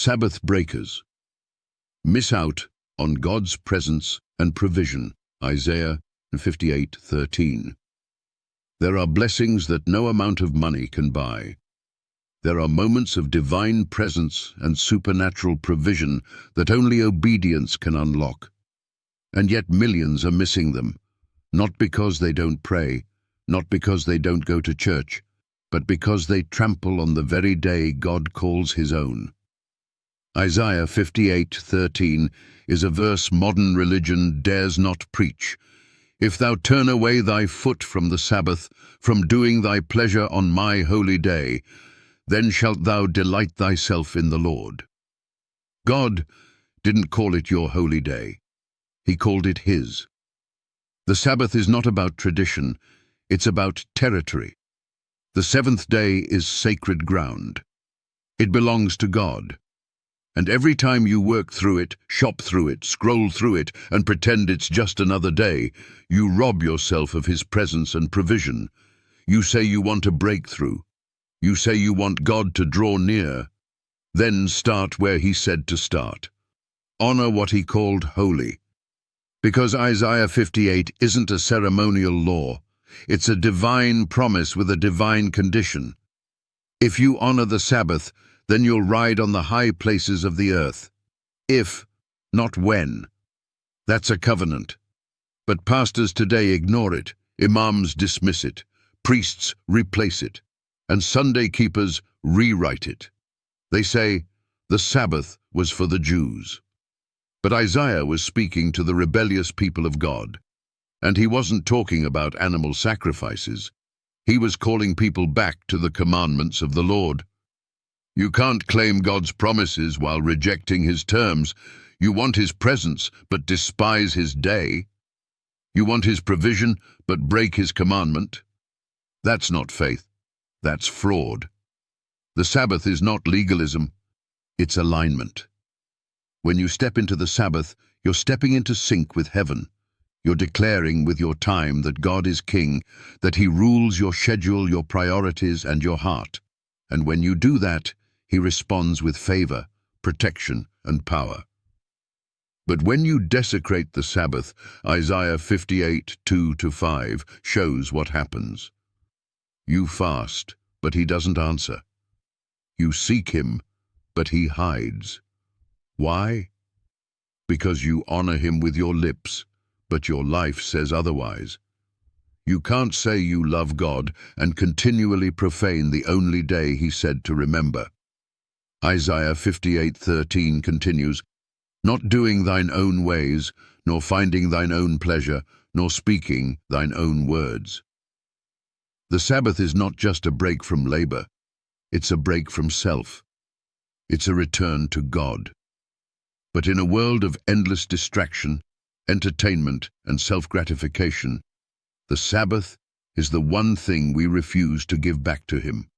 Sabbath breakers miss out on God's presence and provision. Isaiah 58:13. There are blessings that no amount of money can buy. There are moments of divine presence and supernatural provision that only obedience can unlock. And yet millions are missing them, not because they don't pray, not because they don't go to church, but because they trample on the very day God calls his own. Isaiah 58:13 is a verse modern religion dares not preach. If thou turn away thy foot from the Sabbath, from doing thy pleasure on my holy day, then shalt thou delight thyself in the Lord. God didn't call it your holy day. He called it his. The Sabbath is not about tradition, it's about territory. The seventh day is sacred ground. It belongs to God. And every time you work through it, shop through it, scroll through it, and pretend it's just another day, you rob yourself of his presence and provision. You say you want a breakthrough. You say you want God to draw near. Then start where he said to start. Honor what he called holy. Because Isaiah 58 isn't a ceremonial law. It's a divine promise with a divine condition. If you honor the Sabbath, then you'll ride on the high places of the earth. If, not when. That's a covenant. But pastors today ignore it, imams dismiss it, priests replace it, and Sunday keepers rewrite it. They say, the Sabbath was for the Jews. But Isaiah was speaking to the rebellious people of God, and he wasn't talking about animal sacrifices. He was calling people back to the commandments of the Lord. You can't claim God's promises while rejecting his terms. You want his presence, but despise his day. You want his provision, but break his commandment. That's not faith. That's fraud. The Sabbath is not legalism. It's alignment. When you step into the Sabbath, you're stepping into sync with heaven. You're declaring with your time that God is king, that he rules your schedule, your priorities, and your heart. And when you do that, he responds with favor, protection, and power. But when you desecrate the Sabbath, Isaiah 58:2-5 shows what happens. You fast, but he doesn't answer. You seek him, but he hides. Why? Because you honor him with your lips, but your life says otherwise. You can't say you love God and continually profane the only day he said to remember. Isaiah 58:13 continues, not doing thine own ways, nor finding thine own pleasure, nor speaking thine own words. The Sabbath is not just a break from labor, it's a break from self. It's a return to God. But in a world of endless distraction, entertainment, and self-gratification, the Sabbath is the one thing we refuse to give back to him.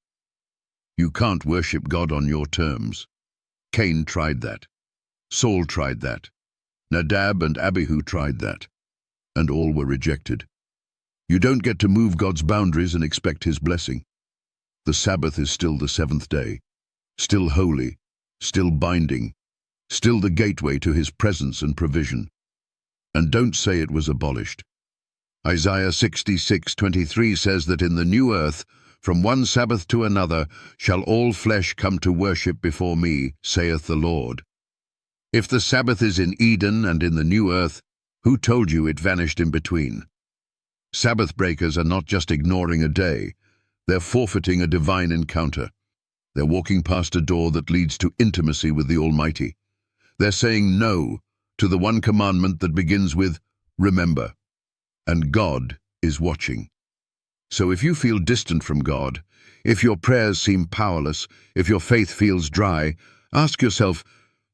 You can't worship God on your terms. Cain tried that. Saul tried that. Nadab and Abihu tried that. And all were rejected. You don't get to move God's boundaries and expect his blessing. The Sabbath is still the seventh day, still holy, still binding, still the gateway to his presence and provision. And don't say it was abolished. Isaiah 66:23 says that in the new earth, from one Sabbath to another, shall all flesh come to worship before me, saith the Lord. If the Sabbath is in Eden and in the new earth, who told you it vanished in between? Sabbath breakers are not just ignoring a day, they're forfeiting a divine encounter. They're walking past a door that leads to intimacy with the Almighty. They're saying no to the one commandment that begins with, remember. And God is watching. So if you feel distant from God, if your prayers seem powerless, if your faith feels dry, ask yourself,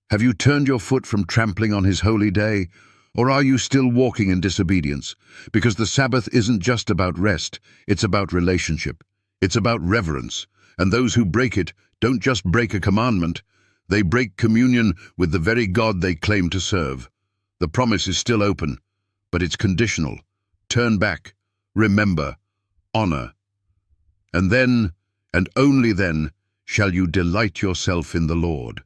have you turned your foot from trampling on his holy day? Or are you still walking in disobedience? Because the Sabbath isn't just about rest, it's about relationship. It's about reverence. And those who break it don't just break a commandment, they break communion with the very God they claim to serve. The promise is still open, but it's conditional. Turn back, remember, honor. And then, and only then, shall you delight yourself in the Lord.